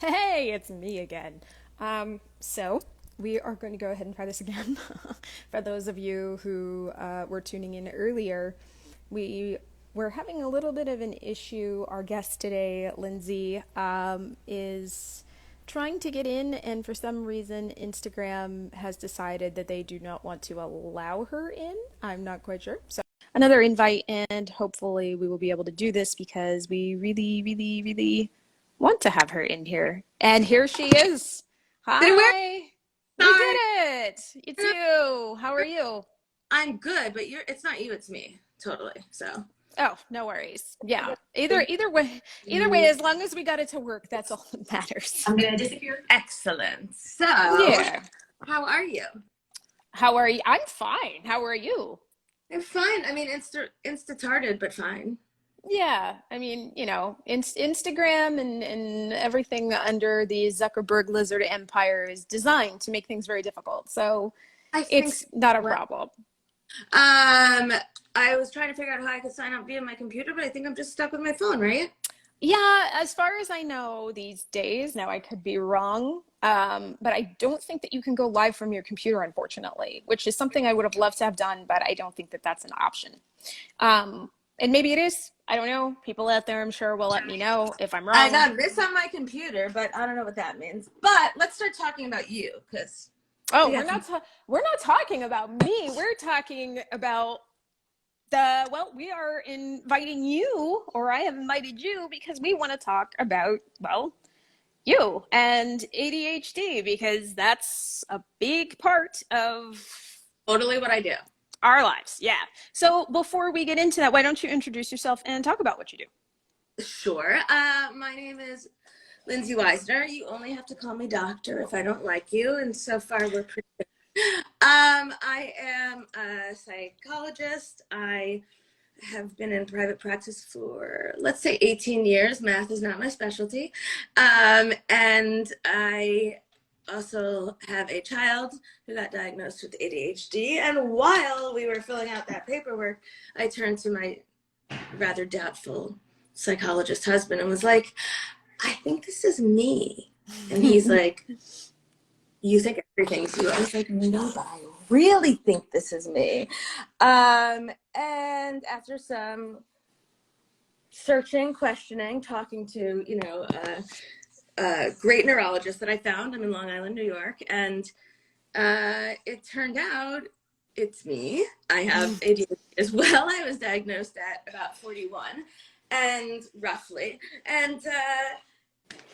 Hey, it's me again. So we are going to go ahead and try this again. For those of you who were tuning in earlier, we were having a little bit of an issue. Our guest today, Lindsay, is trying to get in, and for some reason, Instagram has decided that they do not want to allow her in. I'm not quite sure. So another invite, and hopefully we will be able to do this because we really, really, really want to have her in here. And here she is. Did it work? Hi. We did Sorry. it. It's you. How are you? I'm good, but it's not you, it's me. Totally. So Oh, no worries. Yeah. I'm Either way, as long as we got it to work, that's all that matters. gonna disappear. Excellent. So, Yeah. how are you? How are you? I'm fine. How are you? I'm fine. I mean, insta-tarded, but fine. Yeah, I mean, Instagram and everything under the Zuckerberg lizard empire is designed to make things very difficult. So I think it's not a what problem. I was trying to figure out how I could sign up via my computer, but I think I'm just stuck with my phone, right? Yeah, as far as I know these days, now I could be wrong, but I don't think that you can go live from your computer, unfortunately, which is something I would have loved to have done, but I don't think that that's an option. And maybe it is. I don't know. People out there, I'm sure, will let me know if I'm I wrong. got this on my computer, but I don't know what that means. But let's start talking about you, because Oh, we got some. we're not talking about me. We're talking about we are inviting you, or I have invited you because we want to talk about, you and ADHD because that's a big part of Totally what I do. our lives. Yeah. So before we get into that, why don't you introduce yourself and talk about what you do? Sure. My name is Lindsay Weisner. You only have to call me doctor if I don't like you, and so far we're pretty good. I am a psychologist. I have been in private practice for, let's say, 18 years. Math is not my specialty. And I also have a child who got diagnosed with ADHD. And while we were filling out that paperwork, I turned to my rather doubtful psychologist husband and was like, I think this is me. And he's like, you think everything's you. I was like, no, but I really think this is me. And after some searching, questioning, talking to, a great neurologist that I found, I'm in Long Island, New York, and it turned out it's me. I have ADHD as well. I was diagnosed at about 41 and roughly. And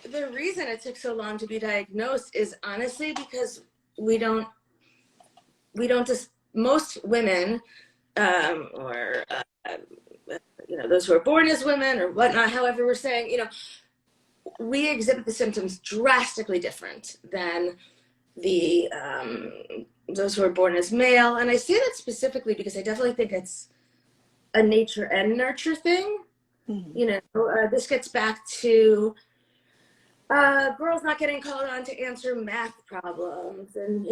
the reason it took so long to be diagnosed is honestly because we don't just, most women, or those who are born as women or whatnot, however we're saying, we exhibit the symptoms drastically different than the those who are born as male. And I say that specifically because I definitely think it's a nature and nurture thing. This gets back to girls not getting called on to answer math problems, and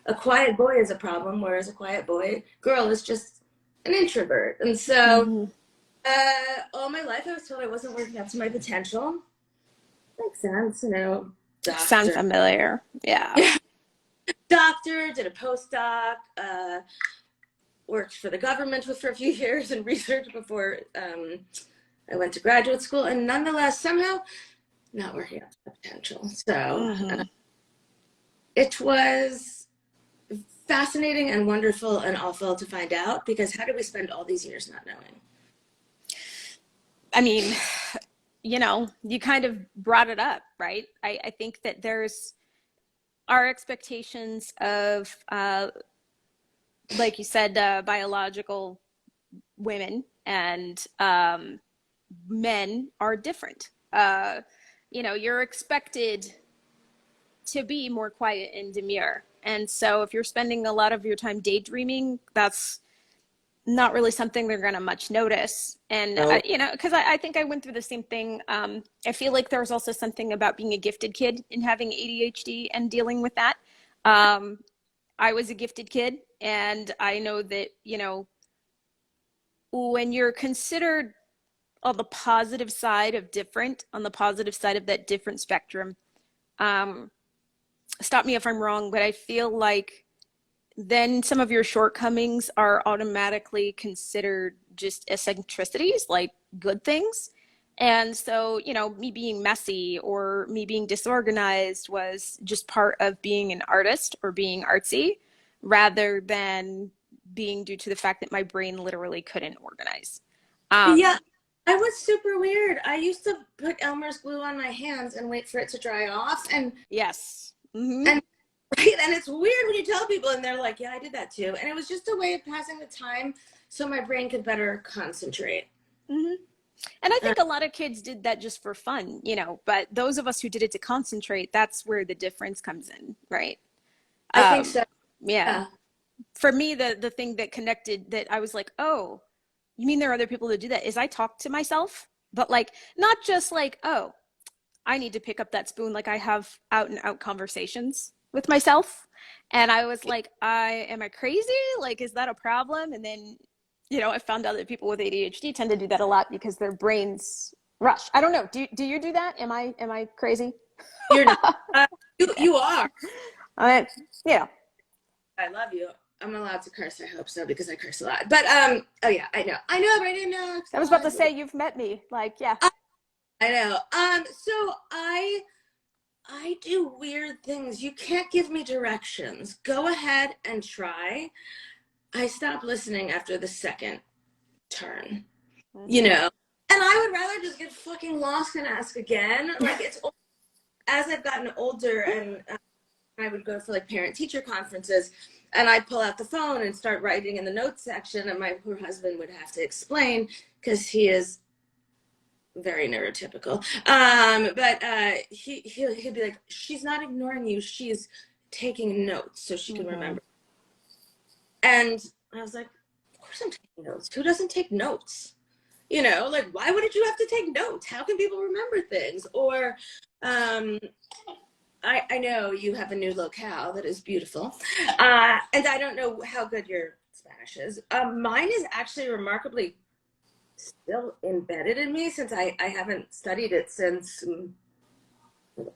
a quiet boy is a problem, whereas a quiet girl is just an introvert. And so Mm-hmm. all my life I was told I wasn't working up to my potential. Makes sense, Sound doctor. familiar? Yeah. Yeah, doctor, did a postdoc, worked for the government for a few years in research before I went to graduate school, and nonetheless, somehow not working up to my potential. So Mm-hmm. it was fascinating and wonderful and awful to find out, because how did we spend all these years not knowing? I mean, you kind of brought it up, right? I think that there's our expectations of, like you said, biological women and men are different. You're expected to be more quiet and demure. And so if you're spending a lot of your time daydreaming, that's not really something they're going to much notice. And, No. because I think I went through the same thing. I feel like there's also something about being a gifted kid and having ADHD and dealing with that. Um, I was a gifted kid, and I know that, when you're considered on the positive side of different, on the positive side of that different spectrum. Stop me if I'm wrong, but I feel like then some of your shortcomings are automatically considered just eccentricities, like good things. And so, you know, me being messy or me being disorganized was just part of being an artist or being artsy rather than being due to the fact that my brain literally couldn't organize. Yeah, I was super weird. I used to put Elmer's glue on my hands and wait for it to dry off. Yes. Mm-hmm. And right, and it's weird when you tell people and they're like, yeah, I did that too. And it was just a way of passing the time so my brain could better concentrate. Mm-hmm. And I think a lot of kids did that just for fun, you know, but those of us who did it to concentrate, that's where the difference comes in, right? I think so. Yeah. For me, the thing that connected that I was like, oh, you mean there are other people that do that? Is I talk to myself, but like, not just like, oh, I need to pick up that spoon. Like I have out and out conversations with myself. And I was like, am I crazy? Like, is that a problem? And then, you know, I found out that people with ADHD tend to do that a lot because their brains rush. I don't know. Do you do that? Am I crazy? You're not. You are. Yeah. I love you. I'm allowed to curse. I hope so because I curse a lot. But oh yeah, I know, but I didn't know. I was about to say you've met me. Like, yeah. I know. So I do weird things. You can't give me directions. Go ahead and try. I stopped listening after the second turn. Mm-hmm. You know, and I would rather just get fucking lost and ask again. Like it's as I've gotten older, and I would go for like parent-teacher conferences. And I'd pull out the phone and start writing in the notes section, and my poor husband would have to explain because he is very neurotypical. But he'd be like, "She's not ignoring you; she's taking notes so she can remember." And I was like, "Of course I'm taking notes. Who doesn't take notes? You know, like why wouldn't you have to take notes? How can people remember things?" Or I know you have a new locale that is beautiful. And I don't know how good your Spanish is. Mine is actually remarkably still embedded in me since I haven't studied it since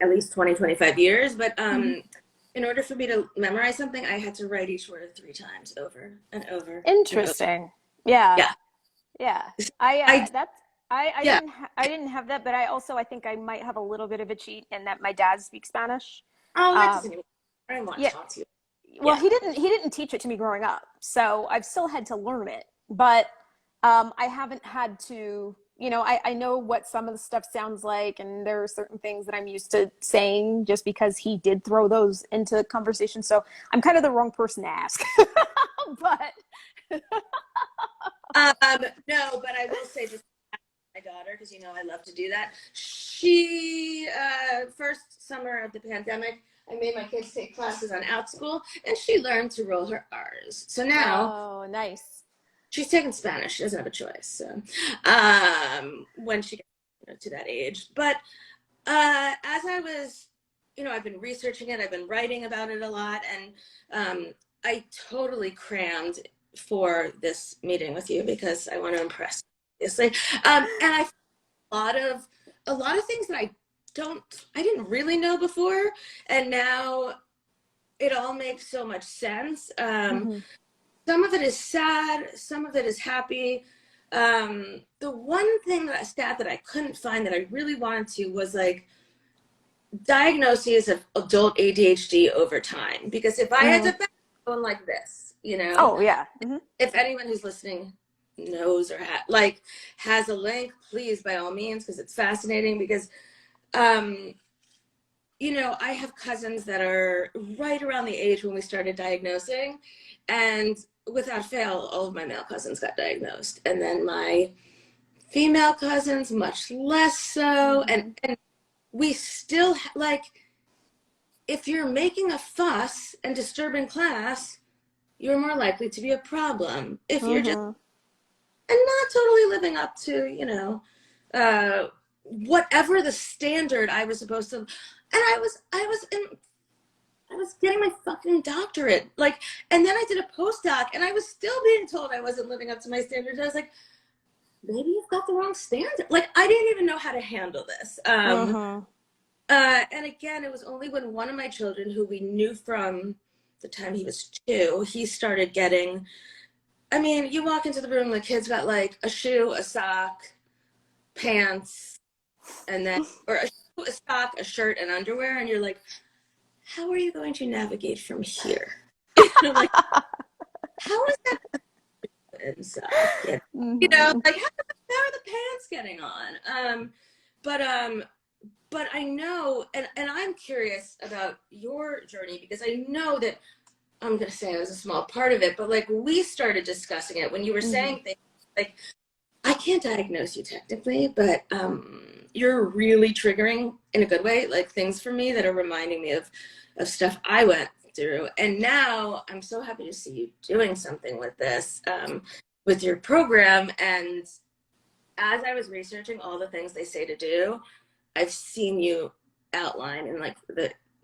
at least 20, 25 years. But in order for me to memorize something, I had to write each word 3 times over and over. Interesting. And over. Yeah. Yeah. I yeah. didn't have that, but I think I might have a little bit of a cheat in that my dad speaks Spanish. Oh, that doesn't even. I didn't want to talk to you. Well, he didn't teach it to me growing up, so I've still had to learn it. But I haven't had to. You know, I know what some of the stuff sounds like, and there are certain things that I'm used to saying just because he did throw those into conversation. So I'm kind of the wrong person to ask. But no, but I will say just my daughter, because you know I love to do that. She first summer of the pandemic, I made my kids take classes on OutSchool, and she learned to roll her R's. So now, oh, nice. She's taking Spanish. She doesn't have a choice. So when she gets to that age, but as I was, you know, I've been researching it. I've been writing about it a lot, and I totally crammed for this meeting with you because I want to impress you, obviously. And I a lot of things that I didn't really know before, and now it all makes so much sense. Some of it is sad, some of it is happy. The one thing stat that I couldn't find that I really wanted to was like diagnoses of adult ADHD over time. Because if I had to go like this, you know. Oh yeah. If anyone who's listening knows or has a link, please by all means, because it's fascinating. Because you know, I have cousins that are right around the age when we started diagnosing, and without fail, all of my male cousins got diagnosed, and then my female cousins much less so. And we still like, if you're making a fuss and disturbing class, you're more likely to be a problem. If you're just and not totally living up to, you know, whatever the standard I was supposed to, and I was getting my fucking doctorate, like, and then I did a postdoc, and I was still being told I wasn't living up to my standards. I was like, maybe you've got the wrong standard. Like, I didn't even know how to handle this. Uh-huh. And again, it was only when one of my children, who we knew from the time he was 2, he started getting, I mean, you walk into the room, the kid's got like a shoe, a sock, pants, and then, or a shoe, a sock, a shirt, and underwear. And you're like, how are you going to navigate from here? Like, how is that inside? Yeah. You know, like, how are the pants getting on? But I know, and I'm curious about your journey, because I know that, I'm going to say I was a small part of it, but like, we started discussing it when you were saying things like, I can't diagnose you technically, but you're really triggering in a good way, like things for me that are reminding me of stuff I went through. And now I'm so happy to see you doing something with this, with your program. And as I was researching all the things they say to do, I've seen you outline and like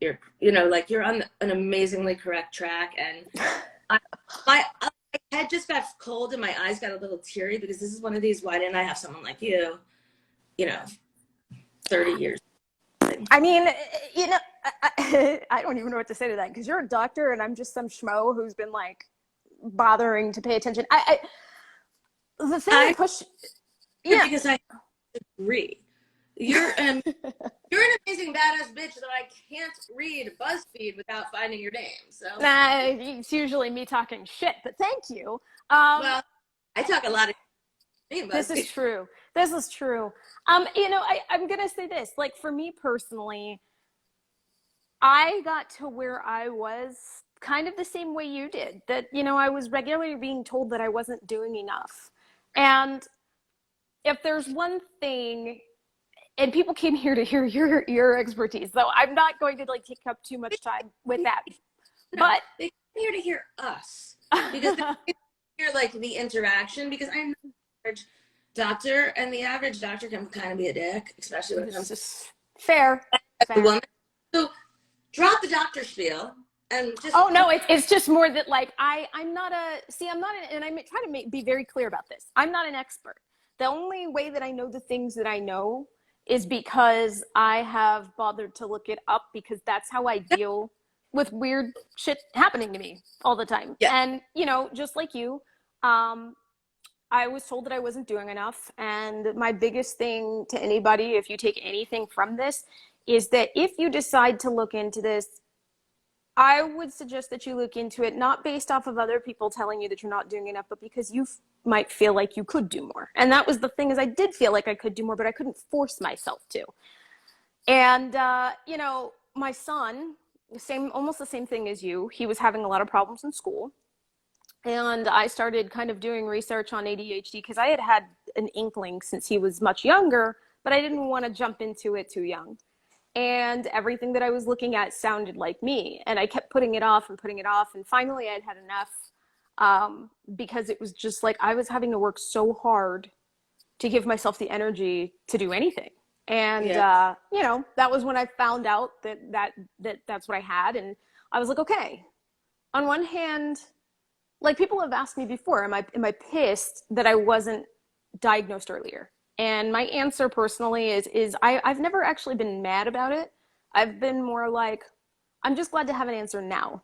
you're, you know, like you're on an amazingly correct track. And my head just got cold and my eyes got a little teary, because this is one of these, why didn't I have someone like you know, 30 years. I mean, you know, I don't even know what to say to that, because you're a doctor and I'm just some schmo who's been like bothering to pay attention. The thing I push, yeah, because I agree. You're an amazing badass bitch that I can't read BuzzFeed without finding your name. So it's usually me talking shit, but thank you. Well, I talk a lot of shit. This is true. This is true. You know, I'm gonna say this. Like, for me personally, I got to where I was kind of the same way you did. That, you know, I was regularly being told that I wasn't doing enough. And if there's one thing, and people came here to hear your expertise, though I'm not going to like take up too much time with that. No, but they came here to hear us, because they hear like the interaction, because I'm not an average doctor, and the average doctor can kind of be a dick, especially when it comes to fair. a woman. So drop the doctor spiel and just. Oh no, it's just more that like I'm not and I'm trying to be very clear about this. I'm not an expert. The only way that I know the things that I know is because I have bothered to look it up, because that's how I deal with weird shit happening to me all the time. Yeah. And, you know, just like you, I was told that I wasn't doing enough. And my biggest thing to anybody, if you take anything from this, is that if you decide to look into this, I would suggest that you look into it not based off of other people telling you that you're not doing enough, but because you might feel like you could do more. And that was the thing, is I did feel like I could do more, but I couldn't force myself to. And, you know, my son, almost the same thing as you, he was having a lot of problems in school. And I started kind of doing research on ADHD, because I had had an inkling since he was much younger, but I didn't want to jump into it too young. And everything that I was looking at sounded like me. And I kept putting it off and putting it off. And finally I'd had enough, because it was just like I was having to work so hard to give myself the energy to do anything. And, you know, that was when I found out that's what I had. And I was like, okay, on one hand, like people have asked me before, am I pissed that I wasn't diagnosed earlier? And my answer personally is I've never actually been mad about it. I've been more like, I'm just glad to have an answer now.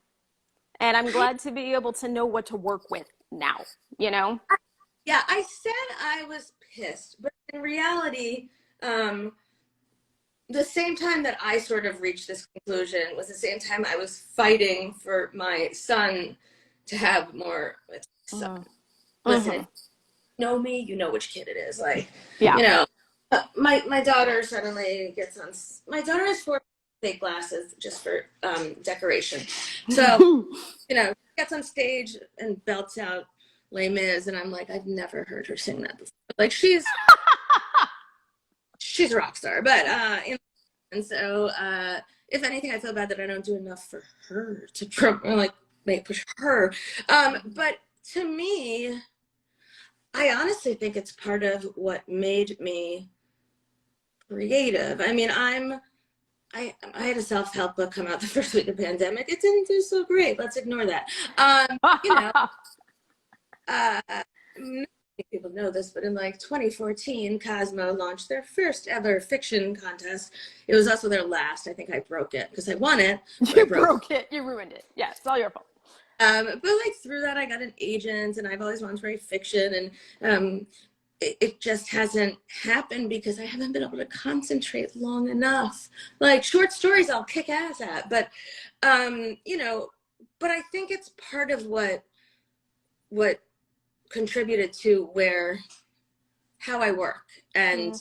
And I'm glad to be able to know what to work with now, you know? Yeah, I said I was pissed, but in reality, the same time that I sort of reached this conclusion was the same time I was fighting for my son to have more son. Listen, know me, you know which kid it is. Like, you know, my daughter suddenly gets on. My daughter has 4 fake glasses just for decoration. So, you know, gets on stage and belts out Les Mis, and I'm like, I've never heard her sing that before. Like, she's a rock star, but you know, and so if anything, I feel bad that I don't do enough for her to push her. But to me, I honestly think it's part of what made me creative. I mean, I had a self-help book come out the first week of the pandemic. It didn't do so great. Let's ignore that. You know, think people know this, but in like 2014, Cosmo launched their first ever fiction contest. It was also their last. I think I broke it because I won it, but I You broke broke it. You ruined it. Yeah, it's all your fault. But like through that, I got an agent, and I've always wanted to write fiction, and it just hasn't happened because I haven't been able to concentrate long enough. Like short stories, I'll kick ass at, but you know, but I think it's part of what contributed to how I work and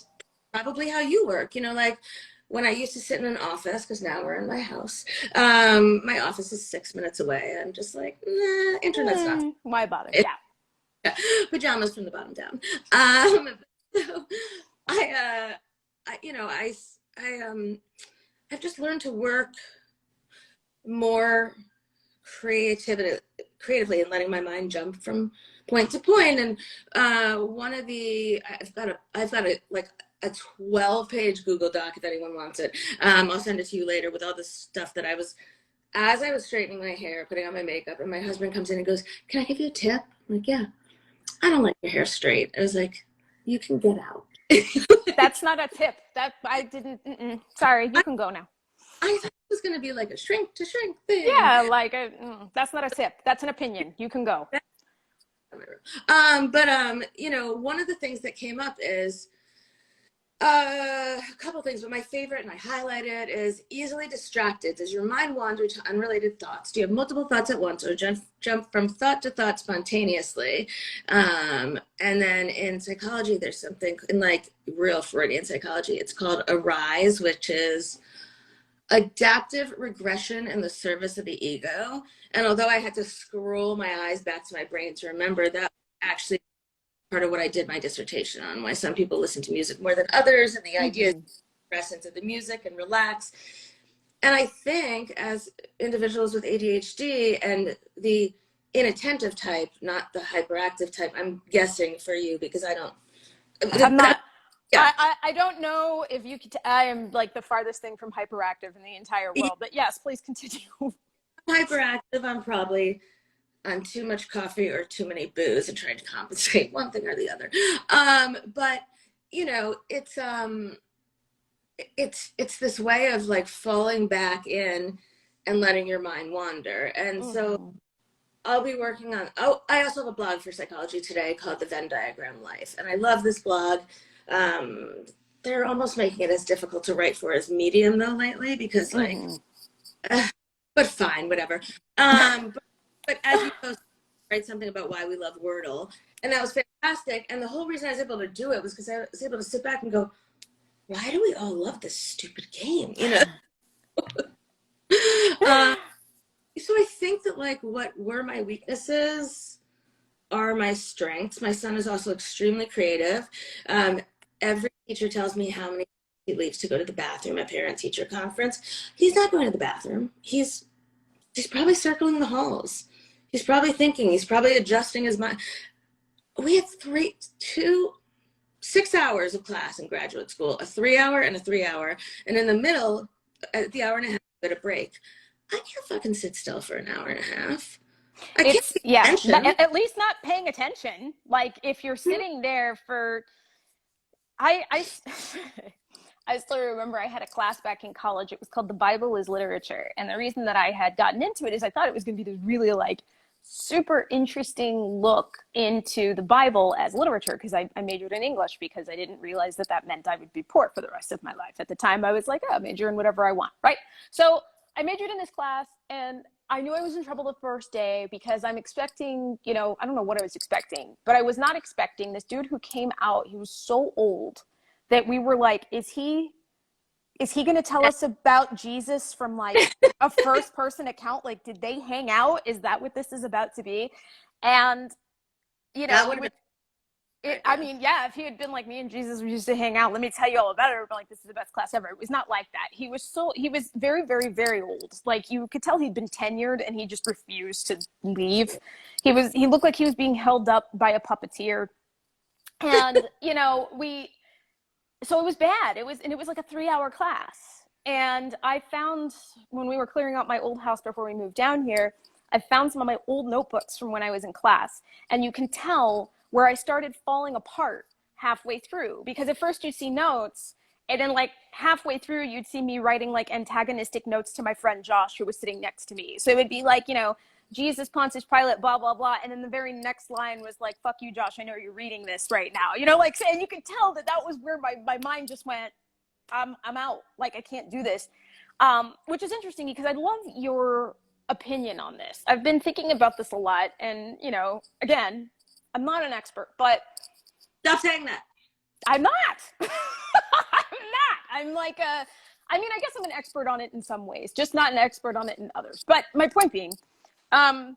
probably how you work. You know, like when I used to sit in an office, because now we're in my house, my office is 6 minutes away. I'm just like, nah, internet's not. Why bother? It, Yeah. pajamas from the bottom down. So you know, I've just learned to work more creatively and letting my mind jump from point to point. And I've got a like a 12-page Google Doc if anyone wants it. I'll send it to you later with all the stuff that as I was straightening my hair, putting on my makeup, and my husband comes in and goes, "Can I give you a tip?" I'm like, "Yeah." "I don't like your hair straight." I was like, "You can get out." That's not a tip. That I didn't. Sorry, you can go now. I thought it was going to be like a shrink to shrink thing. Yeah, like that's not a tip. That's an opinion. You can go. You know, one of the things that came up is a couple things, but my favorite, and I highlighted, is easily distracted. Does your mind wander to unrelated thoughts? Do you have multiple thoughts at once, or jump from thought to thought spontaneously? And then in psychology, there's something in like real Freudian psychology. It's called arise, which is adaptive regression in the service of the ego. And although I had to scroll my eyes back to my brain to remember, that actually part of what I did my dissertation on, why some people listen to music more than others, and the idea is press into the music and relax. And I think as individuals with ADHD and the inattentive type, not the hyperactive type, I'm guessing for you because I'm not. Yeah. I don't know if you could. I am like the farthest thing from hyperactive in the entire world. But yes, please continue. Hyperactive, I'm probably on too much coffee or too many booze and trying to compensate one thing or the other. But you know, it's this way of like falling back in and letting your mind wander. And so I'll be working on, I also have a blog for Psychology Today called The Venn Diagram Life. And I love this blog. They're almost making it as difficult to write for as Medium though lately, because like, but fine, whatever. But as you post, write something about why we love Wordle, and that was fantastic. And the whole reason I was able to do it was because I was able to sit back and go, why do we all love this stupid game? You know? So I think that like what were my weaknesses are my strengths. My son is also extremely creative. Every teacher tells me how many he leaves to go to the bathroom at parent-teacher conference. He's not going to the bathroom. He's probably circling the halls. He's probably thinking. He's probably adjusting his mind. We had 6 hours of class in graduate school, a 3-hour and a 3-hour. And in the middle, at the hour and a half, at a break, I can't fucking sit still for an hour and a half. I can't at least not paying attention. Like if you're sitting there for, I still remember I had a class back in college. It was called The Bible is Literature. And the reason that I had gotten into it is I thought it was going to be this really like super interesting look into the Bible as literature, because I majored in English because I didn't realize that meant I would be poor for the rest of my life. At the time I was like, oh, major in whatever I want, right? So I majored in this class, and I knew I was in trouble the first day because I'm expecting, you know, I don't know what I was expecting, but I was not expecting this dude who came out. He was so old that we were like, is he going to tell us about Jesus from like a first person account? Like, did they hang out? Is that what this is about to be? And, you know, I mean, yeah, if he had been like, me and Jesus, we used to hang out, let me tell you all about it. But like, this is the best class ever. It was not like that. He was very, very, very old. Like you could tell he'd been tenured and he just refused to leave. He looked like he was being held up by a puppeteer. And, you know, so it was bad. It was like a 3-hour class. And I found, when we were clearing out my old house before we moved down here, I found some of my old notebooks from when I was in class. And you can tell where I started falling apart halfway through, because at first you'd see notes, and then like halfway through you'd see me writing like antagonistic notes to my friend Josh, who was sitting next to me. So it would be like, you know, Jesus, Pontius Pilate, blah, blah, blah. And then the very next line was like, fuck you, Josh, I know you're reading this right now. You know, like, and you could tell that that was where my mind just went, I'm out. Like, I can't do this. Which is interesting because I love your opinion on this. I've been thinking about this a lot. And, you know, again, I'm not an expert, but. Stop saying that. I'm not. I'm not. I'm like I mean, I guess I'm an expert on it in some ways, just not an expert on it in others. But my point being, one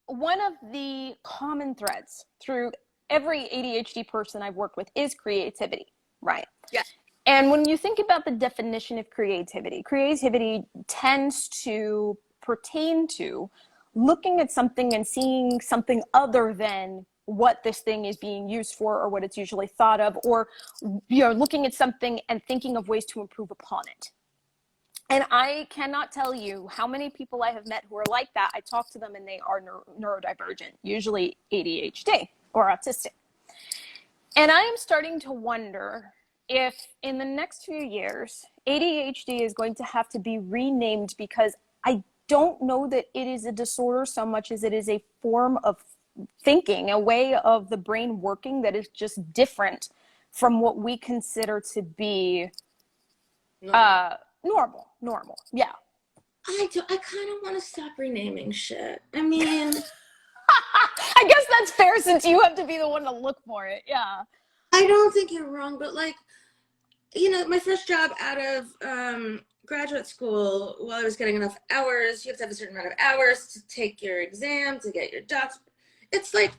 of the common threads through every ADHD person I've worked with is creativity, right? Yeah. And when you think about the definition of creativity, creativity tends to pertain to looking at something and seeing something other than what this thing is being used for or what it's usually thought of, or, you know, looking at something and thinking of ways to improve upon it. And I cannot tell you how many people I have met who are like that. I talk to them and they are neurodivergent, usually ADHD or autistic. And I am starting to wonder if in the next few years, ADHD is going to have to be renamed, because I don't know that it is a disorder so much as it is a form of thinking, a way of the brain working that is just different from what we consider to be normal. Yeah. I kind of want to stop renaming shit. I mean, I guess that's fair since you have to be the one to look for it. Yeah. I don't think you're wrong, but like, you know, my first job out of graduate school, while I was getting enough hours, you have to have a certain amount of hours to take your exam, to get your docs. It's like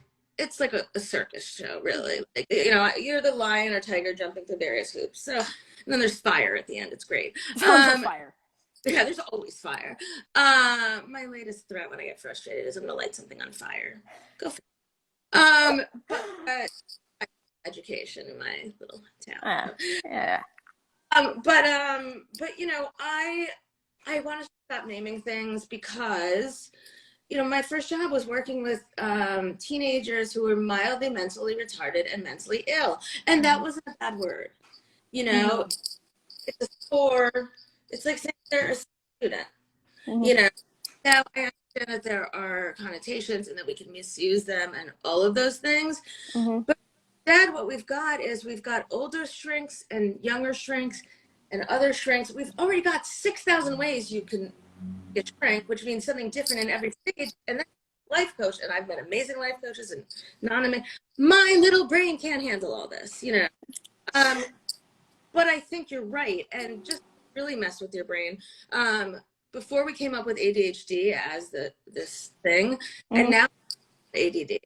a circus show, really. Like, you know, you're the lion or tiger jumping through various hoops. So, and then there's fire at the end. It's great. Fire. Yeah, there's always fire. My latest threat when I get frustrated is I'm gonna light something on fire. Go for it. But education in my little town. Yeah. But you know, I want to stop naming things because, you know, my first job was working with teenagers who were mildly mentally retarded and mentally ill, and that wasn't a bad word. You know, it's a score. It's like saying they're a student. You know, now I understand that there are connotations and that we can misuse them and all of those things. But instead, what we've got is we've got older shrinks and younger shrinks and other shrinks. We've already got 6,000 ways you can get shrink, which means something different in every stage. And then life coach, and I've met amazing life coaches and my little brain can't handle all this, you know. But I think you're right, and just really mess with your brain. Before we came up with ADHD as this thing, and now ADD.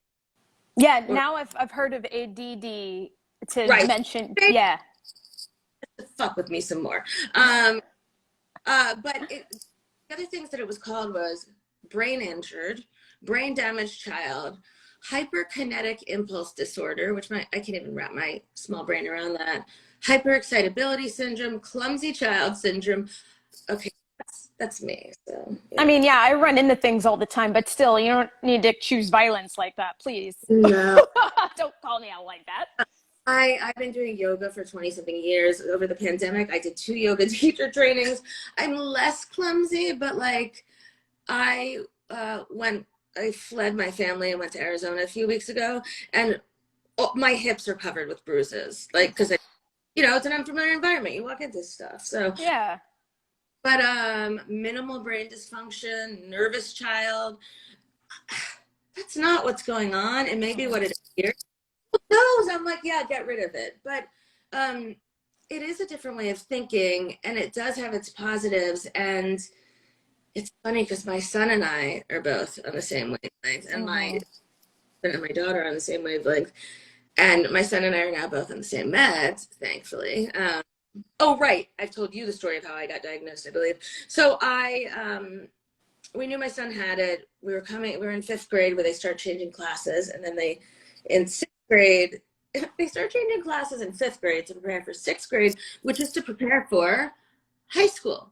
Yeah, now I've heard of ADD to mention. Yeah. Fuck with me some more. But the other things that it was called was brain injured, brain damaged child, hyperkinetic impulse disorder, which I can't even wrap my small brain around that, hyperexcitability syndrome, clumsy child syndrome. Okay, that's me. So yeah. I mean, yeah, I run into things all the time, but still, you don't need to choose violence like that, please. No. Don't call me out like that. I've been doing yoga for 20-something years. Over the pandemic, I did 2 yoga teacher trainings. I'm less clumsy, but like I fled my family and went to Arizona a few weeks ago, and my hips are covered with bruises, like, because you know, it's an unfamiliar environment. You walk into stuff. So yeah. But minimal brain dysfunction, nervous child, that's not what's going on. It may be what it is here. Who knows? I'm like, yeah, get rid of it. But it is a different way of thinking, and it does have its positives. And it's funny because my son and I are both on the same wavelength, and my daughter are on the same wavelength. And my son and I are now both on the same meds, thankfully. Oh, right. I've told you the story of how I got diagnosed, I believe. So we knew my son had it. We were in 5th grade where they start changing classes. And then in 6th grade, they start changing classes in 5th grade to prepare for 6th grade, which is to prepare for high school.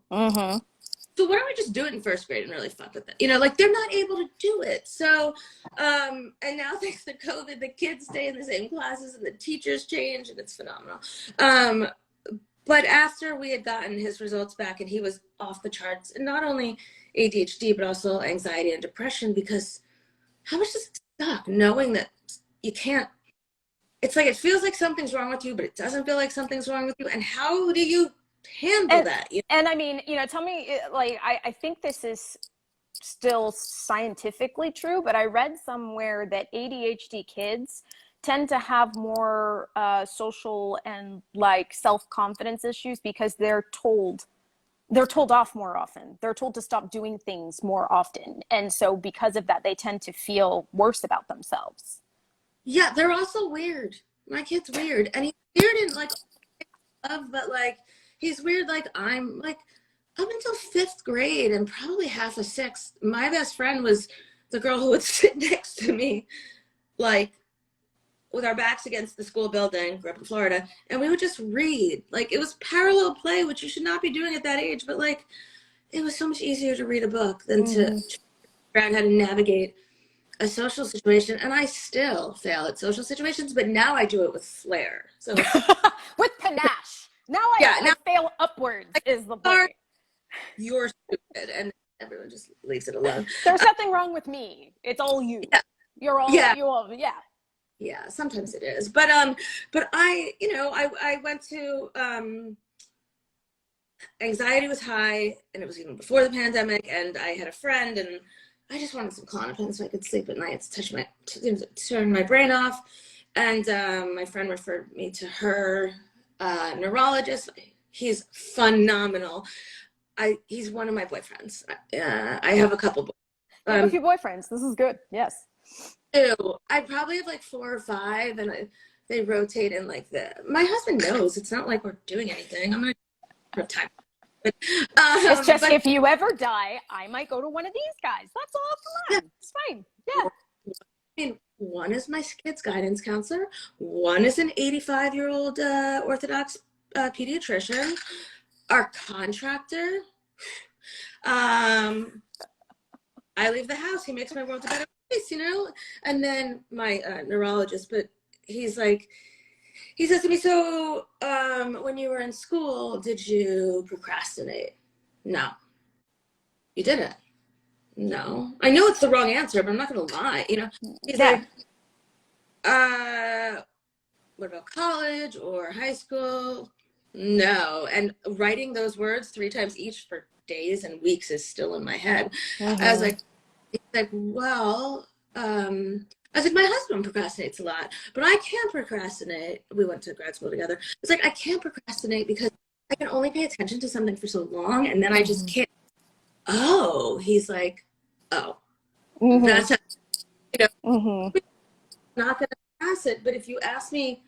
so why don't we just do it in first grade and really fuck with it? You know, like they're not able to do it. So, and now thanks to COVID, the kids stay in the same classes and the teachers change and it's phenomenal. But after we had gotten his results back and he was off the charts, and not only ADHD, but also anxiety and depression, because how much does it suck knowing that you can't, it's like, it feels like something's wrong with you, but it doesn't feel like something's wrong with you. And how do you handle that? You know? And I mean, you know, tell me, like, I think this is still scientifically true, but I read somewhere that ADHD kids tend to have more social and like self-confidence issues because they're told off more often. They're told to stop doing things more often. And so because of that, they tend to feel worse about themselves. Yeah, they're also weird. My kid's weird. And he's weird in like love, but like he's weird like I'm like up until 5th grade and probably half of 6th. My best friend was the girl who would sit next to me, like with our backs against the school building, grew up in Florida, and we would just read. Like it was parallel play, which you should not be doing at that age, but like it was so much easier to read a book than to figure out how to navigate a social situation. And I still fail at social situations, but now I do it with flair. So with panache. Now I fail upwards is the point. You're stupid, and everyone just leaves it alone. There's nothing wrong with me. It's all you. Yeah. You're all Yeah, sometimes it is. But I, you know, I went to anxiety was high, and it was even before the pandemic, and I had a friend, and I just wanted some Klonopin so I could sleep at night to turn my brain off. And my friend referred me to her neurologist. He's phenomenal. He's one of my boyfriends. I have a couple boyfriends. I have a few boyfriends. This is good. Yes. I probably have like 4 or 5, and they rotate in like my husband knows it's not like we're doing anything. I'm gonna have time. But, it's just if you ever die, I might go to one of these guys. That's all. Come on, it's fine. Yeah. I mean, one is my kid's guidance counselor. One is an 85-year-old Orthodox pediatrician. Our contractor. I leave the house. He makes my world a better place, you know? And then my neurologist, but he's like, he says to me, so when you were in school, did you procrastinate? No. You didn't? No. I know it's the wrong answer, but I'm not going to lie, you know? He's like, what about college or high school? No. And writing those words 3 times each for days and weeks is still in my head. I was like, he's like, well, I was like, my husband procrastinates a lot, but I can't procrastinate. We went to grad school together. It's like, I can't procrastinate because I can only pay attention to something for so long, and then I just can't. Oh, he's like, oh, that's how, you know, not going to pass it. But if you ask me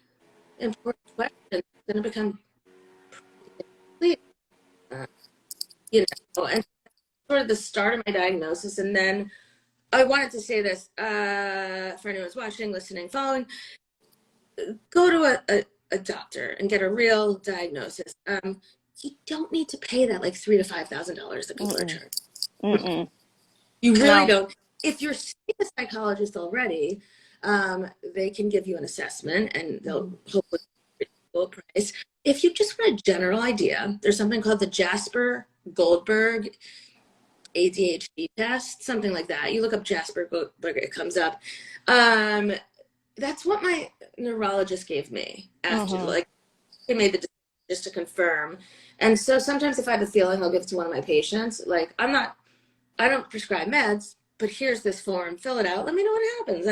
important questions, it's going to become clear. You know, and sort of the start of my diagnosis. And then I wanted to say this for anyone who's watching, listening, following, go to a doctor and get a real diagnosis. You don't need to pay that like $3,000 to $5,000 that people are charging. You really don't. If you're seeing a psychologist already, they can give you an assessment and they'll hopefully give you a price. If you just want a general idea, there's something called the Jasper Goldberg ADHD test, something like that. You look up Jasper Goldberg, it comes up. That's what my neurologist gave me after, like, they made the decision just to confirm. And so sometimes if I have a feeling, I'll give it to one of my patients. Like, I don't prescribe meds, but here's this form, fill it out. Let me know what happens.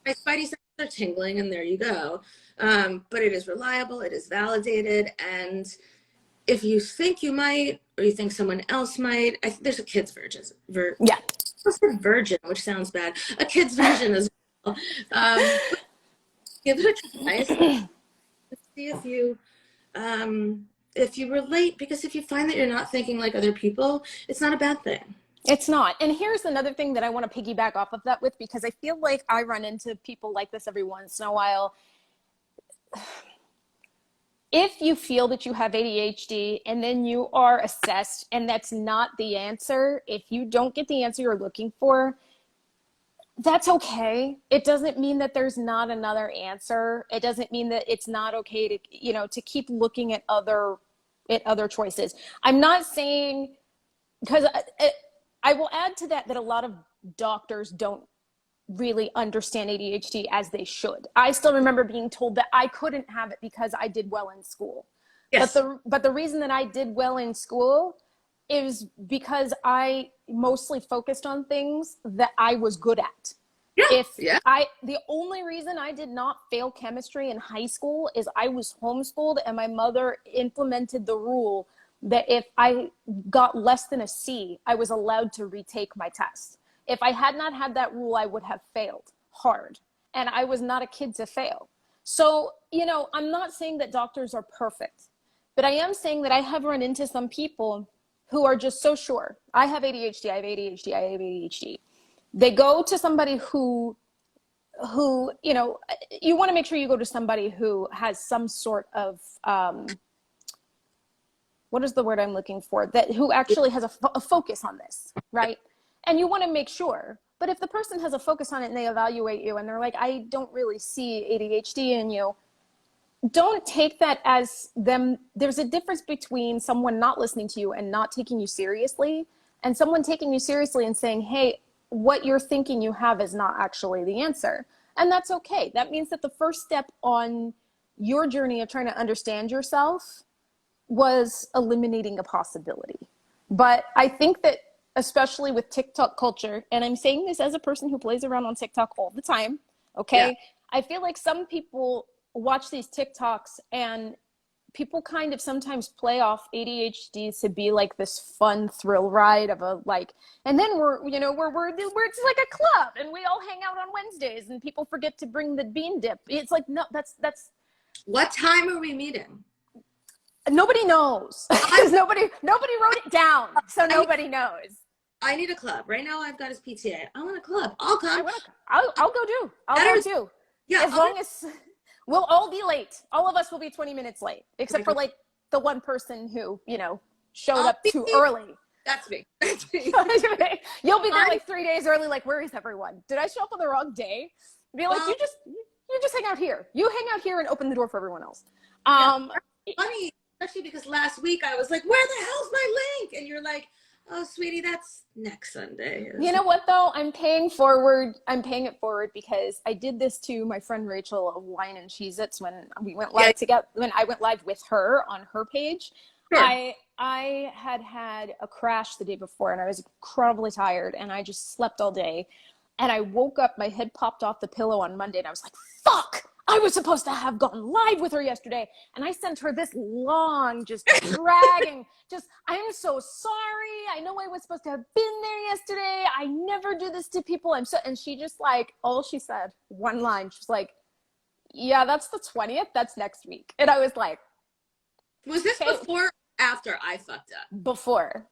My spidey senses are tingling, and there you go. But it is reliable, it is validated, and if you think you might, or you think someone else might, there's a kid's version. Virgin, which sounds bad. A kid's version as well. Give it a try. See if you relate, because if you find that you're not thinking like other people, it's not a bad thing. It's not. And here's another thing that I want to piggyback off of that with, because I feel like I run into people like this every once in a while. if you feel that you have ADHD and then you are assessed and that's not the answer, if you don't get the answer you're looking for, that's okay. It doesn't mean that there's not another answer. It doesn't mean that it's not okay to, you know, to keep looking at other choices. I'm not saying, because I will add to that a lot of doctors don't really understand ADHD as they should. I still remember being told that I couldn't have it because I did well in school. Yes. But the reason that I did well in school is because I mostly focused on things that I was good at. The only reason I did not fail chemistry in high school is I was homeschooled, and my mother implemented the rule that if I got less than a C, I was allowed to retake my test. If I had not had that rule, I would have failed hard, and I was not a kid to fail. So, you know, I'm not saying that doctors are perfect, but I am saying that I have run into some people who are just so sure. I have ADHD, I have ADHD, I have ADHD. They go to somebody who, you know, you want to make sure you go to somebody who has some sort of, what is the word I'm looking for? Who actually has a focus on this, right? And you want to make sure. But if the person has a focus on it and they evaluate you and they're like, I don't really see ADHD in you, don't take that as them. There's a difference between someone not listening to you and not taking you seriously, and someone taking you seriously and saying, hey, what you're thinking you have is not actually the answer. And that's okay. That means that the first step on your journey of trying to understand yourself was eliminating a possibility. But I think that, especially with TikTok culture, and I'm saying this as a person who plays around on TikTok all the time, okay? Yeah. I feel like some people watch these TikToks and people kind of sometimes play off ADHD to be like this fun thrill ride of a like, and then we're it's like a club and we all hang out on Wednesdays and people forget to bring the bean dip. It's like, no, that's. What time are we meeting? Nobody knows. nobody wrote it down, so nobody knows. I need a club. Right now I've got his PTA. I want a club. I'll come. I'll go do. I'll go too. Yeah. As long as we'll all be late. All of us will be 20 minutes late, except for like the one person who, you know, showed up too early. That's me. You'll be there like 3 days early. Like, where is everyone? Did I show up on the wrong day? Be like, you just hang out here. You hang out here and open the door for everyone else. Funny, especially because last week I was like, where the hell's my link? And you're like, oh, sweetie, that's next Sunday. You know what, though? I'm paying it forward because I did this to my friend Rachel of Wine and Cheez-Its when we went live together, when I went live with her on her page. Sure. I had a crash the day before and I was incredibly tired and I just slept all day. And I woke up, my head popped off the pillow on Monday and I was like, fuck! I was supposed to have gone live with her yesterday. And I sent her this long, just dragging, I'm so sorry. I know I was supposed to have been there yesterday. I never do this to people. And she just like, all she said, one line, she's like, yeah, that's the 20th. That's next week. And I was like, was this before or after I fucked up? Before.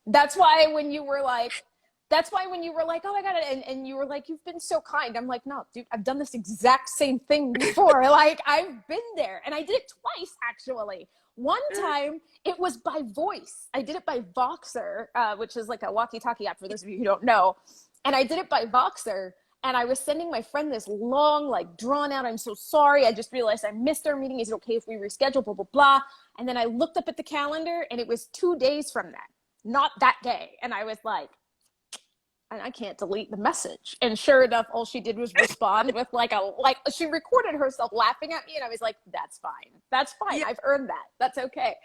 That's why when you were like, oh my God, and you were like, you've been so kind. I'm like, no, dude, I've done this exact same thing before. Like, I've been there. And I did it twice, actually. One time, it was by voice. I did it by Voxer, which is like a walkie-talkie app for those of you who don't know. And I did it by Voxer. And I was sending my friend this long, like, drawn out, I'm so sorry. I just realized I missed our meeting. Is it okay if we reschedule, blah, blah, blah. And then I looked up at the calendar, and it was 2 days from that, not that day. And I was like, and I can't delete the message. And sure enough, all she did was respond with like she recorded herself laughing at me. And I was like, that's fine. That's fine. Yeah. I've earned that. That's okay.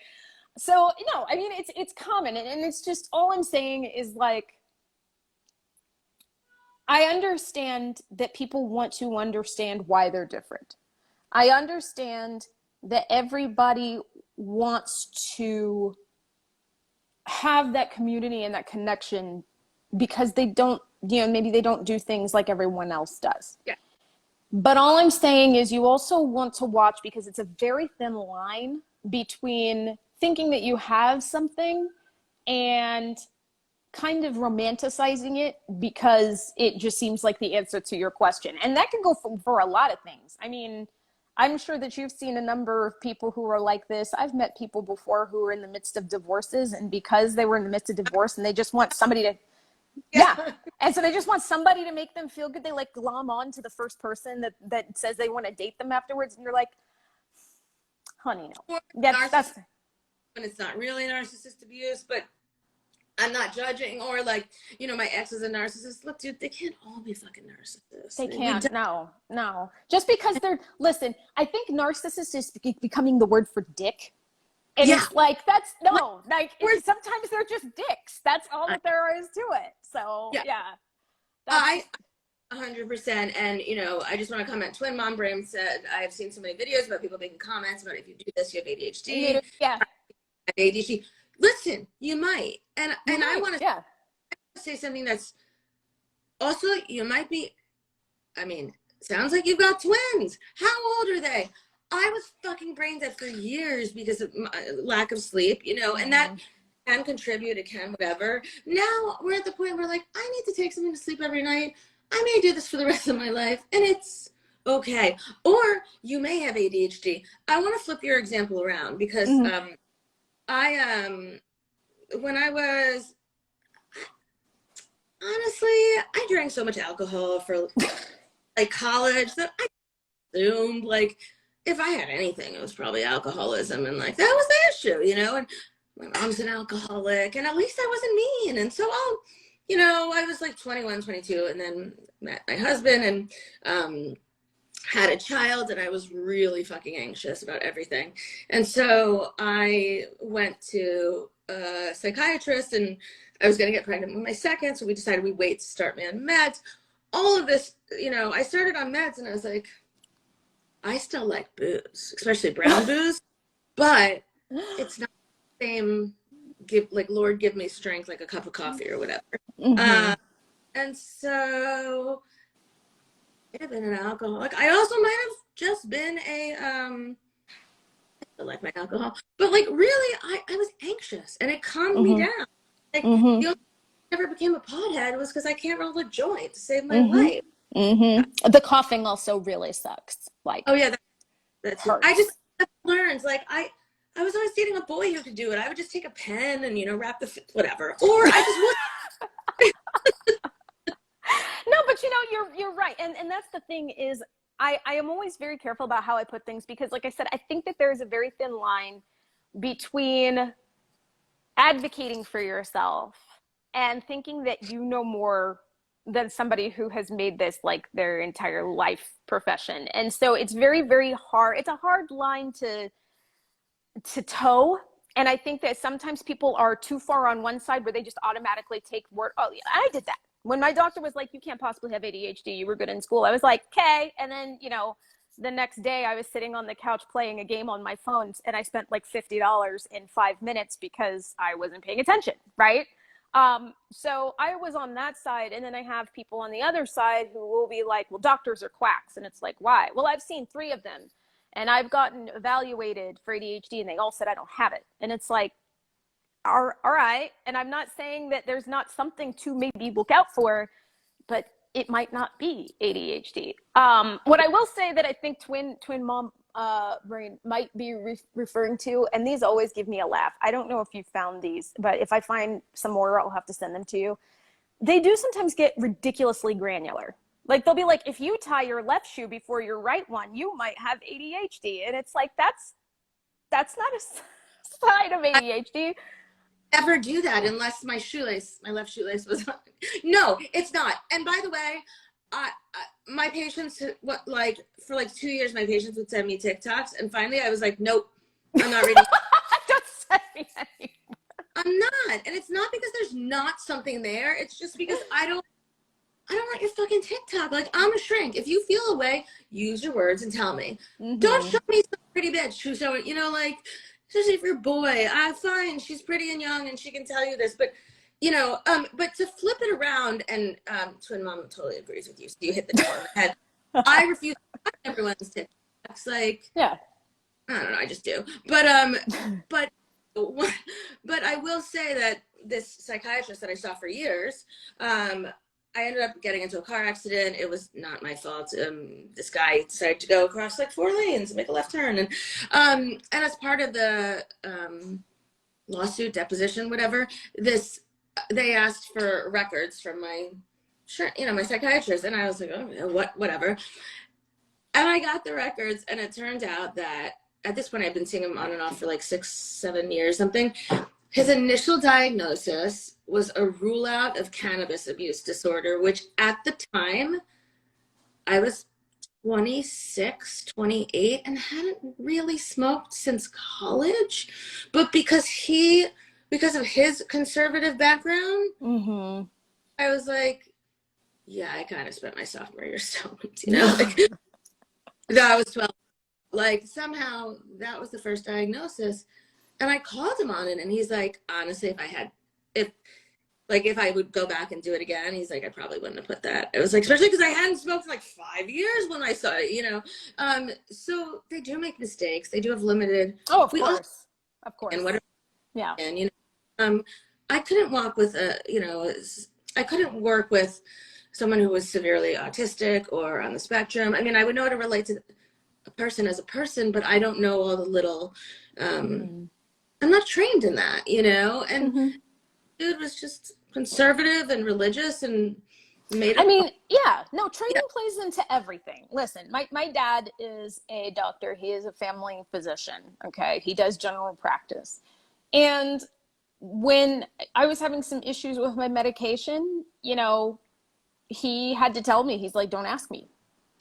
So, no, I mean, it's common. And it's just, all I'm saying is like, I understand that people want to understand why they're different. I understand that everybody wants to have that community and that connection because they don't, maybe they don't do things like everyone else does. Yeah. But all I'm saying is you also want to watch, because it's a very thin line between thinking that you have something and kind of romanticizing it because it just seems like the answer to your question. And that can go for a lot of things. I mean, I'm sure that you've seen a number of people who are like this. I've met people before who are in the midst of divorces, and because they were in the midst of divorce and they just want somebody to, yeah. And so they just want somebody to make them feel good. They like glom on to the first person that says they want to date them afterwards. And you're like, honey, no. That's when it's not really narcissist abuse, but I'm not judging. Or like, you know, my ex is a narcissist. Look, dude, they can't all be fucking narcissists. They can't. No. Just because listen, I think narcissist is becoming the word for dick. And it's like, sometimes they're just dicks. That's all that there is to it. So, yeah. I 100%. And, you know, I just want to comment. Twin Mom Brain said, I've seen so many videos about people making comments about if you do this, you have ADHD. Yeah. ADHD. Listen, you might. And I want to say something that's also, you might be, I mean, sounds like you've got twins. How old are they? I was fucking brain dead for years because of my lack of sleep, you know, and that can contribute, it can whatever. Now we're at the point where like, I need to take something to sleep every night. I may do this for the rest of my life, and it's okay. Or you may have ADHD. I want to flip your example around because when I was, honestly, I drank so much alcohol for like college that I assumed like, if I had anything, it was probably alcoholism, and like that was the issue, you know. And my mom's an alcoholic, and at least I wasn't mean. And so, you know, I was like 21, 22, and then met my husband and had a child, and I was really fucking anxious about everything. And so I went to a psychiatrist, and I was going to get pregnant with my second, so we decided we'd wait to start me on meds. All of this, you know, I started on meds, and I was like, I still like booze, especially brown booze, but it's not the same, like, Lord, give me strength, like a cup of coffee or whatever. And so I have been an alcoholic. I also might have just been I like my alcohol, but like really, I was anxious, and it calmed me down. Like the only reason I never became a pothead was because I can't roll a joint to save my life. The coughing also really sucks. Like, oh yeah, that's I just learned. Like I was always dating a boy who could do it. I would just take a pen and, you know, wrap the whatever, or I just would. No, but you know, you're right, and that's the thing is, I am always very careful about how I put things, because like I said, I think that there's a very thin line between advocating for yourself and thinking that you know more than somebody who has made this like their entire life profession. And so it's very, very hard. It's a hard line to toe. And I think that sometimes people are too far on one side where they just automatically take word. Oh, yeah, I did that. When my doctor was like, you can't possibly have ADHD, you were good in school, I was like, okay. And then, you know, the next day I was sitting on the couch playing a game on my phone, and I spent like $50 in 5 minutes because I wasn't paying attention, right? So I was on that side, and then I have people on the other side who will be like, well, doctors are quacks. And it's like, why? Well, I've seen 3 of them, and I've gotten evaluated for ADHD, and they all said I don't have it. And it's like, all right. And I'm not saying that there's not something to maybe look out for, but it might not be ADHD. What I will say that I think twin mom brain might be referring to, and these always give me a laugh. I don't know if you found these, but if I find some more, I'll have to send them to you. They do sometimes get ridiculously granular. Like they'll be like, if you tie your left shoe before your right one, you might have ADHD. And it's like, that's not a sign of ADHD. Never do that unless my left shoelace was on. No, it's not. And by the way, my patients, for like 2 years, my patients would send me TikToks, and finally I was like, nope, I'm not reading. Don't send me anymore. I'm not. And it's not because there's not something there. It's just because I don't want your fucking TikTok. Like, I'm a shrink. If you feel a way, use your words and tell me. Don't show me some pretty bitch who's showing, you know, like, especially if you're a boy, fine, she's pretty and young and she can tell you this, but you know, but to flip it around, and Twin Mom totally agrees with you, so you hit the nail on the head. I refuse to watch everyone's TikToks. Like, yeah, I don't know, I just do. But I will say that this psychiatrist that I saw for years, I ended up getting into a car accident. It was not my fault. This guy decided to go across like 4 lanes and make a left turn. And as part of the lawsuit, deposition, whatever, they asked for records from my my psychiatrist. And I was like, oh, whatever. And I got the records, and it turned out that at this point I've been seeing him on and off for like 6-7 years, something. His initial diagnosis was a rule out of cannabis abuse disorder, which at the time I was 26, 28, and hadn't really smoked since college. But because of his conservative background, I was like, yeah, I kind of spent my sophomore year stoned, like I was 12. Like somehow that was the first diagnosis. And I called him on it, and he's like, honestly, if I would go back and do it again, he's like, I probably wouldn't have put that. It was like, especially because I hadn't smoked for like 5 years when I saw it, so they do make mistakes. They do have limited. Oh, of course. And whatever. Yeah. And, I couldn't walk with I couldn't work with someone who was severely autistic or on the spectrum. I mean, I would know how to relate to a person as a person, but I don't know all the little, I'm not trained in that, and dude was just conservative and religious and made up. I mean, training plays into everything. Listen, my dad is a doctor. He is a family physician. Okay. He does general practice. And when I was having some issues with my medication, he had to tell me, he's like, don't ask me.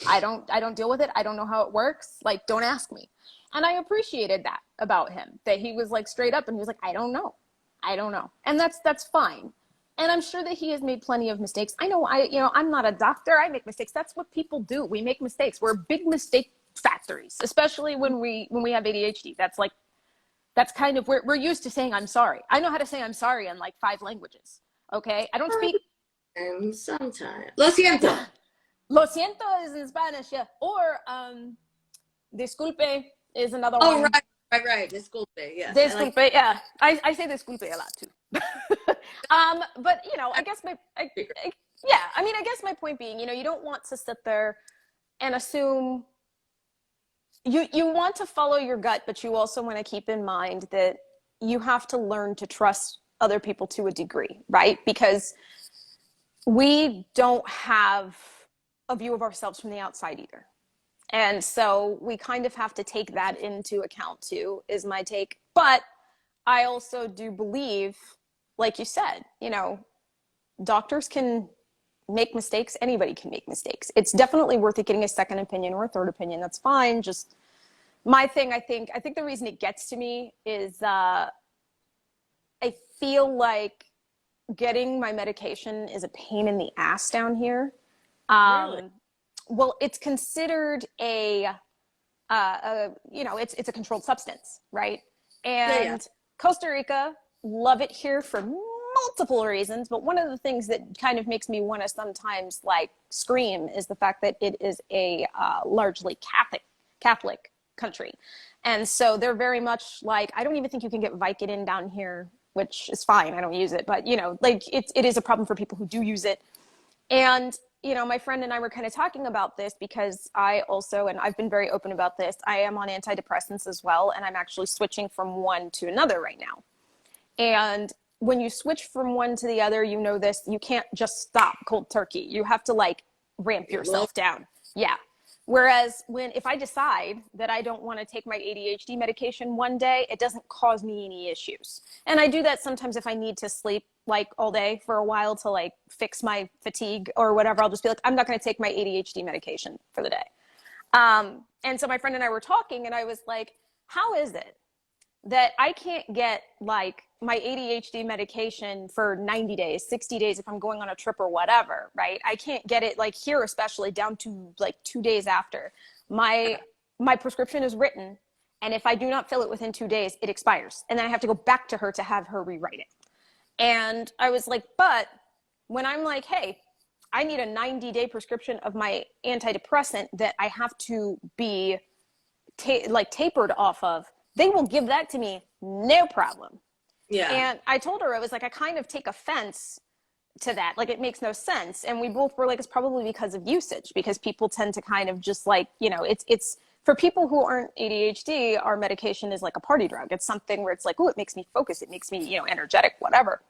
I don't deal with it. I don't know how it works. Like, don't ask me. And I appreciated that about him, that he was like straight up and he was like, I don't know. And that's fine. And I'm sure that he has made plenty of mistakes. I know I'm not a doctor. I make mistakes. That's what people do. We make mistakes. We're big mistake factories, especially when we have ADHD. That's kind of, we're used to saying, I'm sorry. I know how to say I'm sorry in like 5 languages. Okay. I don't speak. Sometimes. Lo siento. Lo siento is in Spanish. Yeah. Or, disculpe is another one. Oh, right. Disculpe. Yes. Disculpe. Yeah. I say disculpe a lot too. But I guess I guess my point being, you don't want to sit there and assume. You want to follow your gut, but you also want to keep in mind that you have to learn to trust other people to a degree, right? Because we don't have a view of ourselves from the outside either. And so we kind of have to take that into account too, is my take. But I also do believe, like you said, doctors can make mistakes. Anybody can make mistakes. It's definitely worth it getting a second opinion or a third opinion. That's fine. Just my thing, I think the reason it gets to me is I feel like getting my medication is a pain in the ass down here. Really? Well, it's considered it's a controlled substance, right? And Costa Rica, love it here for multiple reasons, but one of the things that kind of makes me want to sometimes like scream is the fact that it is a largely Catholic country. And so they're very much like, I don't even think you can get Vicodin down here, which is fine. I don't use it, but it is a problem for people who do use it. And my friend and I were kind of talking about this because I also, and I've been very open about this, I am on antidepressants as well. And I'm actually switching from one to another right now. And when you switch from one to the other, this, you can't just stop cold turkey. You have to like ramp yourself down. Yeah. Whereas if I decide that I don't want to take my ADHD medication one day, it doesn't cause me any issues. And I do that sometimes if I need to sleep like all day for a while to like fix my fatigue or whatever. I'll just be like, I'm not going to take my ADHD medication for the day. And so my friend and I were talking and I was like, how is it that I can't get like my ADHD medication for 90 days, 60 days if I'm going on a trip or whatever, right? I can't get it like here, especially down to like 2 days after my prescription is written. And if I do not fill it within 2 days, it expires. And then I have to go back to her to have her rewrite it. And I was like, but when I'm like, hey, I need a 90-day prescription of my antidepressant that I have to be tapered off of, they will give that to me, no problem. Yeah. And I told her, I was like, I kind of take offense to that. Like, it makes no sense. And we both were like, it's probably because of usage, because people tend to kind of just like, you know, it's for people who aren't ADHD, our medication is like a party drug. It's something where it's like, oh, it makes me focus. It makes me, you know, energetic, whatever.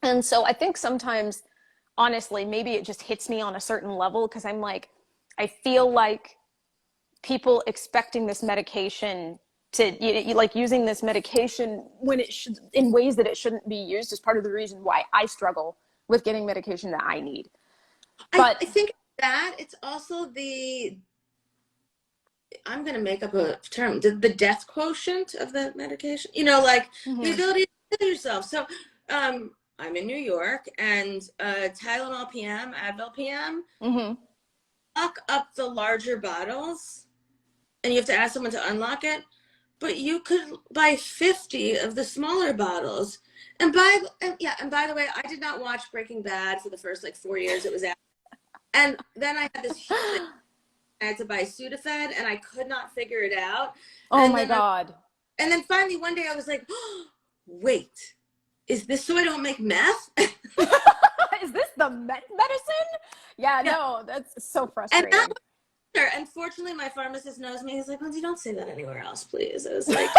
And so I think sometimes, honestly, maybe it just hits me on a certain level because I'm like, I feel like people expecting this medication to, you know, like using this medication when it should, in ways that it shouldn't be used, is part of the reason why I struggle with getting medication that I need. But I think that it's also I'm going to make up a term, the death quotient of the medication, you know, like the ability to kill yourself. So I'm in New York, and Tylenol PM, Advil PM, lock up the larger bottles, and you have to ask someone to unlock it. But you could buy 50 of the smaller bottles. And by the way, I did not watch Breaking Bad for the first like 4 years it was out. And then I had this huge, I had to buy Sudafed, and I could not figure it out. oh and my God. And then finally one day I was like, oh, wait, is this so I don't make meth? Is this the medicine? Yeah, no, that's so frustrating. And that was, unfortunately, my pharmacist knows me. He's like, Lindsay, don't say that anywhere else, please. It was like,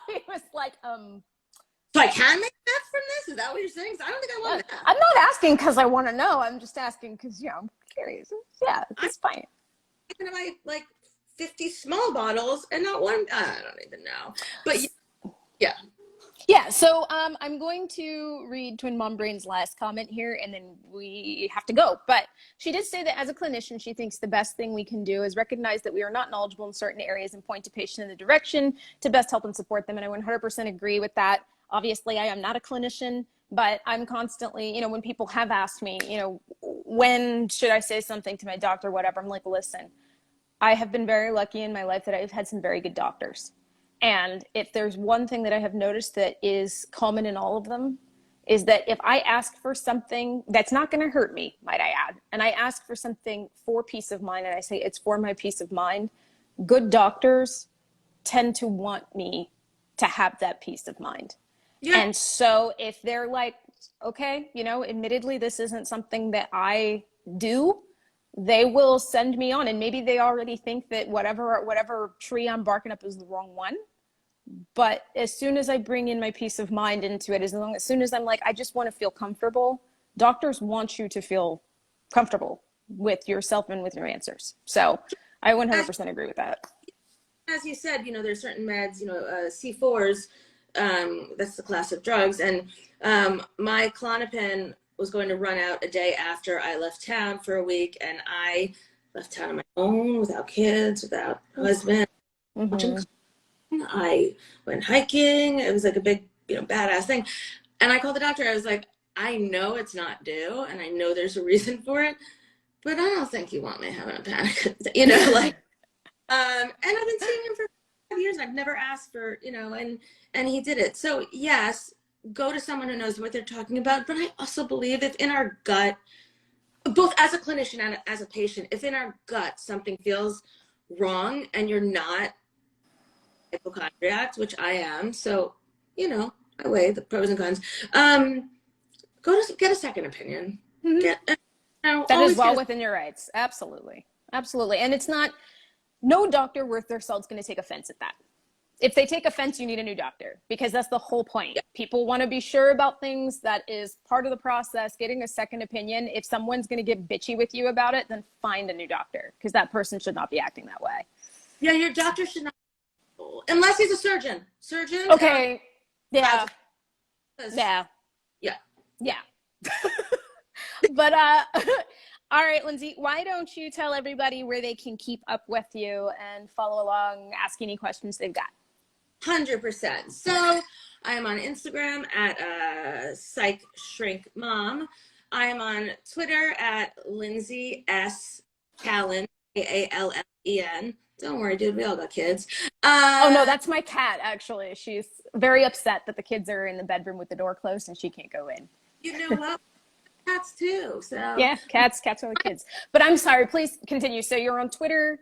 he was like, so I can make meth from this? Is that what you're saying? I don't think I want that. I'm not asking because I want to know. I'm just asking because, you know, I'm curious. Yeah, it's fine. I'm gonna buy like 50 small bottles and not one. I don't even know. But yeah. Yeah, so I'm going to read Twin Mom Brain's last comment here, and then we have to go. But she did say that as a clinician, she thinks the best thing we can do is recognize that we are not knowledgeable in certain areas and point to patients in the direction to best help and support them. And I 100% agree with that. Obviously, I am not a clinician, but I'm constantly, you know, when people have asked me, you know, when should I say something to my doctor, whatever, I'm like, listen, I have been very lucky in my life that I've had some very good doctors. And if there's one thing that I have noticed that is common in all of them, is that if I ask for something that's not going to hurt me, might I add, and I ask for something for peace of mind, and I say it's for my peace of mind, good doctors tend to want me to have that peace of mind. Yeah. And so if they're like, okay, you know, admittedly, this isn't something that I do, they will send me on. And maybe they already think that whatever tree I'm barking up is the wrong one. But as soon as I bring in my peace of mind into it, as soon as I'm like, I just want to feel comfortable, doctors want you to feel comfortable with yourself and with your answers. So I 100% agree with that. As you said, you know, there's certain meds, you know, C4s, that's the class of drugs. And my Klonopin was going to run out a day after I left town for a week, and I left town on my own, without kids, without husband. I went hiking. It was like a big, you know, badass thing. And I called the doctor. I was like, I know it's not due, and I know there's a reason for it, but I don't think you want me having a panic, you know, like, and I've been seeing him for 5 years. I've never asked for, you know, and he did it. So yes, go to someone who knows what they're talking about. But I also believe if in our gut, both as a clinician and as a patient, if in our gut something feels wrong and you're not hypochondriac, which I am, so, you know, I weigh the pros and cons. Go to get a second opinion. That is well within your rights. Absolutely. Absolutely. And it's not, no doctor worth their salt is going to take offense at that. If they take offense, you need a new doctor, because that's the whole point. Yeah. People want to be sure about things. That is part of the process, getting a second opinion. If someone's going to get bitchy with you about it, then find a new doctor, because that person should not be acting that way. Yeah, your doctor should not, unless he's a surgeon. Okay. Yeah. Yeah. But all right, Lindsay, why don't you tell everybody where they can keep up with you and follow along, ask any questions they've got? 100%. So I am on Instagram at Psych Shrink Mom. I am on Twitter at Lindsay S. Callen, Kallen. Don't worry, dude. We all got kids. Oh, no, that's my cat, actually. She's very upset that the kids are in the bedroom with the door closed and she can't go in. You know what? Cats too. So yeah, cats are the kids. But I'm sorry, please continue. So you're on Twitter?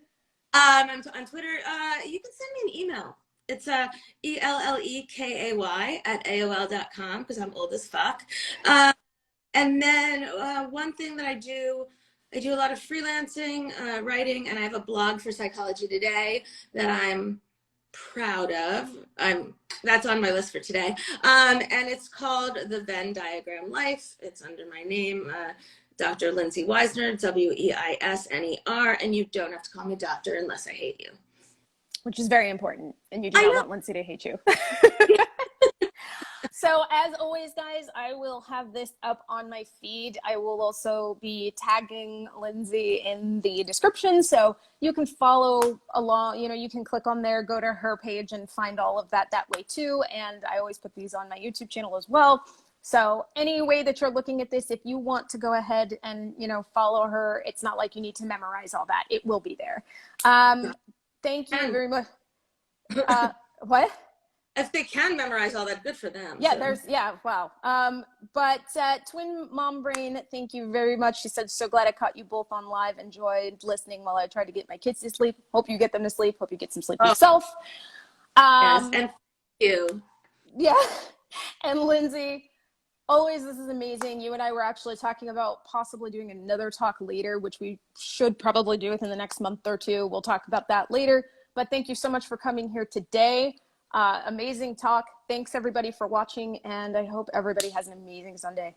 I'm on Twitter. You can send me an email. It's ELLEKAY at AOL.com, because I'm old as fuck. And then one thing that I do a lot of freelancing, writing, and I have a blog for Psychology Today that I'm proud of. That's on my list for today. And it's called The Venn Diagram Life. It's under my name, Dr. Lindsay Weisner, Weisner, and you don't have to call me doctor unless I hate you. Which is very important, and you do I not know. want Lindsay to hate you. So as always, guys, I will have this up on my feed. I will also be tagging Lindsay in the description, so you can follow along. You know, you can click on there, go to her page, and find all of that way too. And I always put these on my YouTube channel as well. So any way that you're looking at this, if you want to go ahead and, you know, follow her, it's not like you need to memorize all that. It will be there. Thank you very much. What? If they can memorize all that, good for them. Yeah, so. Wow. But Twin Mom Brain, thank you very much. She said, so glad I caught you both on live. Enjoyed listening while I tried to get my kids to sleep. Hope you get them to sleep. Hope you get some sleep yourself. Yes, and thank you. Yeah. And Lindsay, always, this is amazing. You and I were actually talking about possibly doing another talk later, which we should probably do within the next month or two. We'll talk about that later. But thank you so much for coming here today. Amazing talk. Thanks everybody for watching, and I hope everybody has an amazing Sunday.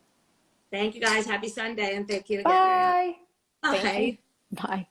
Thank you guys. Happy Sunday, and thank you again. Bye. Bye. Thank you. Bye.